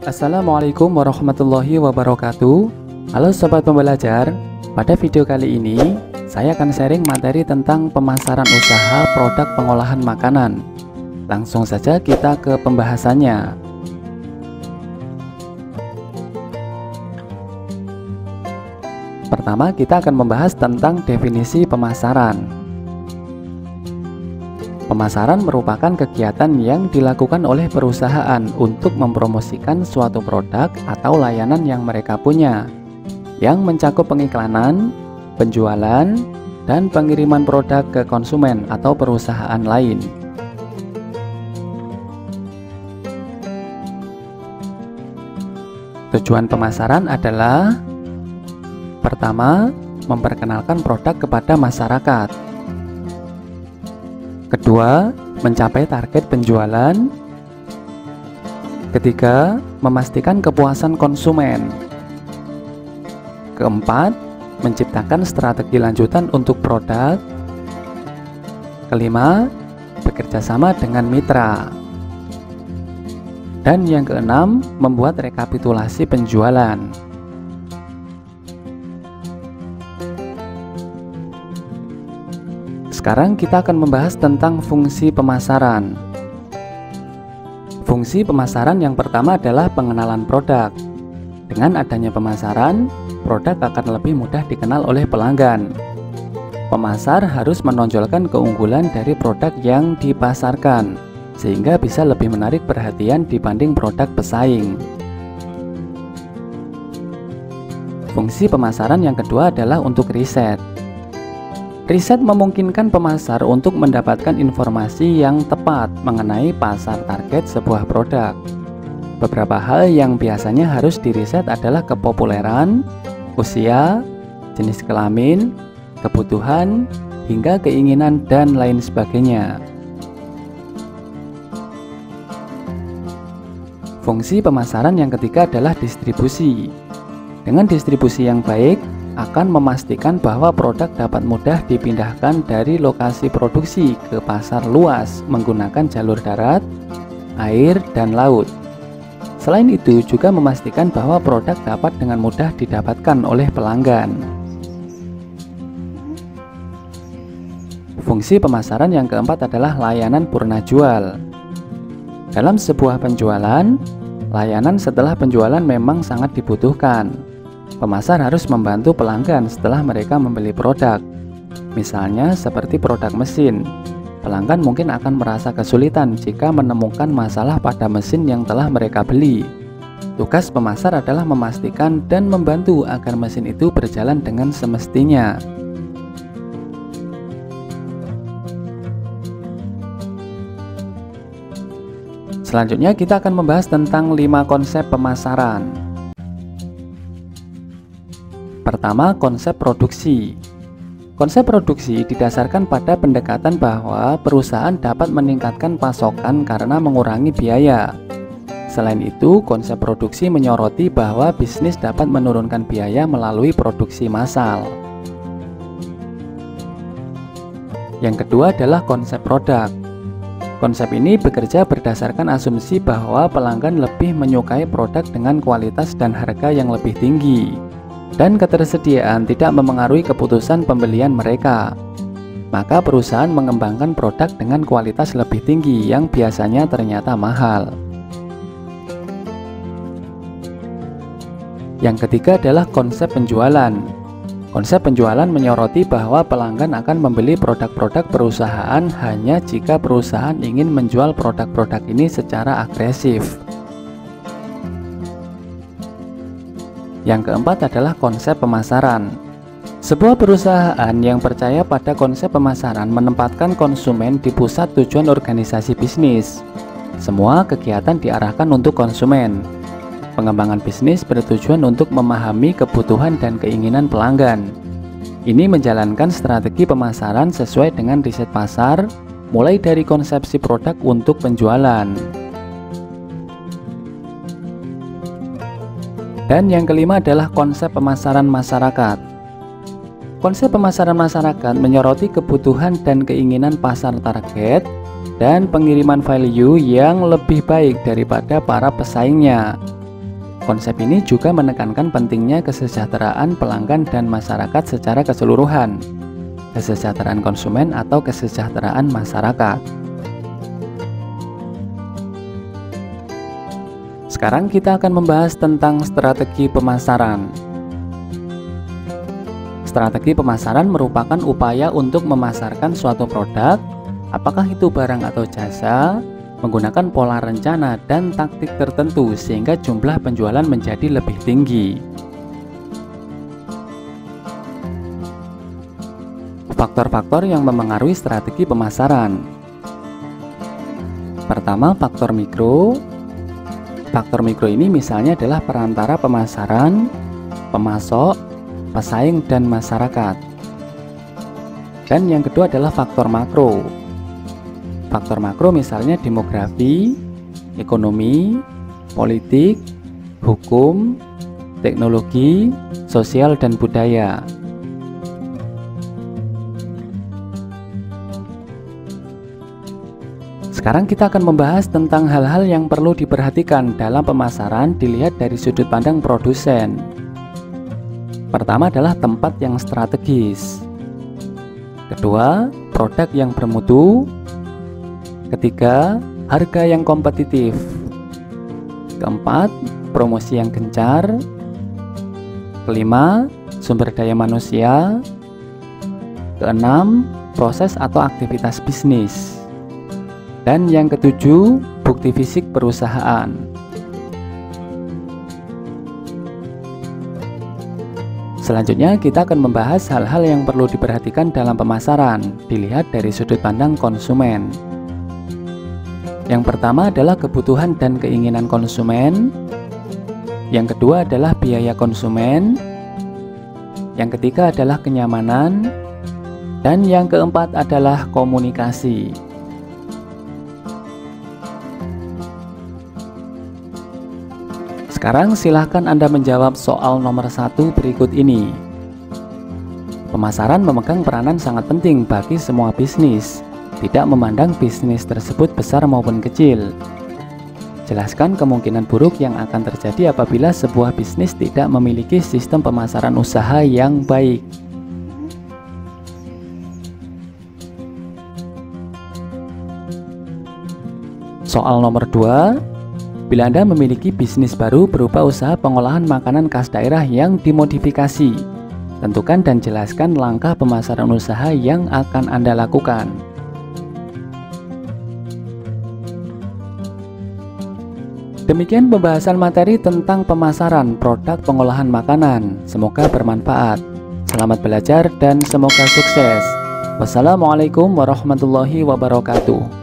Assalamualaikum warahmatullahi wabarakatuh. Halo sobat pembelajar, pada video kali ini saya akan sharing materi tentang pemasaran usaha produk pengolahan makanan. Langsung saja kita ke pembahasannya. Pertama, kita akan membahas tentang definisi pemasaran. Pemasaran merupakan kegiatan yang dilakukan oleh perusahaan untuk mempromosikan suatu produk atau layanan yang mereka punya, yang mencakup pengiklanan, penjualan, dan pengiriman produk ke konsumen atau perusahaan lain. Tujuan pemasaran adalah: pertama, memperkenalkan produk kepada masyarakat. Kedua, mencapai target penjualan. Ketiga, memastikan kepuasan konsumen. Keempat, menciptakan strategi lanjutan untuk produk. Kelima, bekerja sama dengan mitra. Dan yang keenam, membuat rekapitulasi penjualan. Sekarang kita akan membahas tentang fungsi pemasaran. Fungsi pemasaran yang pertama adalah pengenalan produk. Dengan adanya pemasaran, produk akan lebih mudah dikenal oleh pelanggan. Pemasar harus menonjolkan keunggulan dari produk yang dipasarkan, sehingga bisa lebih menarik perhatian dibanding produk pesaing. Fungsi pemasaran yang kedua adalah untuk riset. Riset memungkinkan pemasar untuk mendapatkan informasi yang tepat mengenai pasar target sebuah produk. Beberapa hal yang biasanya harus diriset adalah kepopuleran, usia, jenis kelamin, kebutuhan, hingga keinginan, dan lain sebagainya. Fungsi pemasaran yang ketiga adalah distribusi. Dengan distribusi yang baik, akan memastikan bahwa produk dapat mudah dipindahkan dari lokasi produksi ke pasar luas menggunakan jalur darat, air, dan laut. Selain itu, juga memastikan bahwa produk dapat dengan mudah didapatkan oleh pelanggan. Fungsi pemasaran yang keempat adalah layanan purna jual. Dalam sebuah penjualan, layanan setelah penjualan memang sangat dibutuhkan. Pemasar harus membantu pelanggan setelah mereka membeli produk. Misalnya seperti produk mesin. Pelanggan mungkin akan merasa kesulitan jika menemukan masalah pada mesin yang telah mereka beli. Tugas pemasar adalah memastikan dan membantu agar mesin itu berjalan dengan semestinya. Selanjutnya kita akan membahas tentang 5 konsep pemasaran. Pertama, konsep produksi. Konsep produksi didasarkan pada pendekatan bahwa perusahaan dapat meningkatkan pasokan karena mengurangi biaya. Selain itu, konsep produksi menyoroti bahwa bisnis dapat menurunkan biaya melalui produksi massal. Yang kedua adalah konsep produk. Konsep ini bekerja berdasarkan asumsi bahwa pelanggan lebih menyukai produk dengan kualitas dan harga yang lebih tinggi, dan ketersediaan tidak memengaruhi keputusan pembelian mereka. Maka perusahaan mengembangkan produk dengan kualitas lebih tinggi yang biasanya ternyata mahal. Yang ketiga adalah konsep penjualan. Konsep penjualan menyoroti bahwa pelanggan akan membeli produk-produk perusahaan hanya jika perusahaan ingin menjual produk-produk ini secara agresif. Yang keempat adalah konsep pemasaran. Sebuah perusahaan yang percaya pada konsep pemasaran menempatkan konsumen di pusat tujuan organisasi bisnis. Semua kegiatan diarahkan untuk konsumen. Pengembangan bisnis bertujuan untuk memahami kebutuhan dan keinginan pelanggan. Ini menjalankan strategi pemasaran sesuai dengan riset pasar, mulai dari konsepsi produk untuk penjualan. Dan yang kelima adalah konsep pemasaran masyarakat. Konsep pemasaran masyarakat menyoroti kebutuhan dan keinginan pasar target dan pengiriman value yang lebih baik daripada para pesaingnya. Konsep ini juga menekankan pentingnya kesejahteraan pelanggan dan masyarakat secara keseluruhan, kesejahteraan konsumen atau kesejahteraan masyarakat. Sekarang kita akan membahas tentang strategi pemasaran. Strategi pemasaran merupakan upaya untuk memasarkan suatu produk, apakah itu barang atau jasa, menggunakan pola rencana dan taktik tertentu sehingga jumlah penjualan menjadi lebih tinggi. Faktor-faktor yang memengaruhi strategi pemasaran. Pertama, faktor mikro. Faktor mikro ini misalnya adalah perantara pemasaran, pemasok, pesaing, dan masyarakat. Dan yang kedua adalah faktor makro. Faktor makro misalnya demografi, ekonomi, politik, hukum, teknologi, sosial, dan budaya. Sekarang kita akan membahas tentang hal-hal yang perlu diperhatikan dalam pemasaran dilihat dari sudut pandang produsen. Pertama adalah tempat yang strategis. Kedua, produk yang bermutu. Ketiga, harga yang kompetitif. Keempat, promosi yang gencar. Kelima, sumber daya manusia. Keenam, proses atau aktivitas bisnis. Dan yang ketujuh, bukti fisik perusahaan. Selanjutnya kita akan membahas hal-hal yang perlu diperhatikan dalam pemasaran dilihat dari sudut pandang konsumen. Yang pertama adalah kebutuhan dan keinginan konsumen. Yang kedua adalah biaya konsumen. Yang ketiga adalah kenyamanan. Dan yang keempat adalah komunikasi. Sekarang silahkan Anda menjawab soal nomor 1 berikut ini. Pemasaran memegang peranan sangat penting bagi semua bisnis, tidak memandang bisnis tersebut besar maupun kecil. Jelaskan kemungkinan buruk yang akan terjadi apabila sebuah bisnis tidak memiliki sistem pemasaran usaha yang baik. Soal nomor 2. Bila Anda memiliki bisnis baru berupa usaha pengolahan makanan khas daerah yang dimodifikasi, tentukan dan jelaskan langkah pemasaran usaha yang akan Anda lakukan. Demikian pembahasan materi tentang pemasaran produk pengolahan makanan. Semoga bermanfaat. Selamat belajar dan semoga sukses. Wassalamualaikum warahmatullahi wabarakatuh.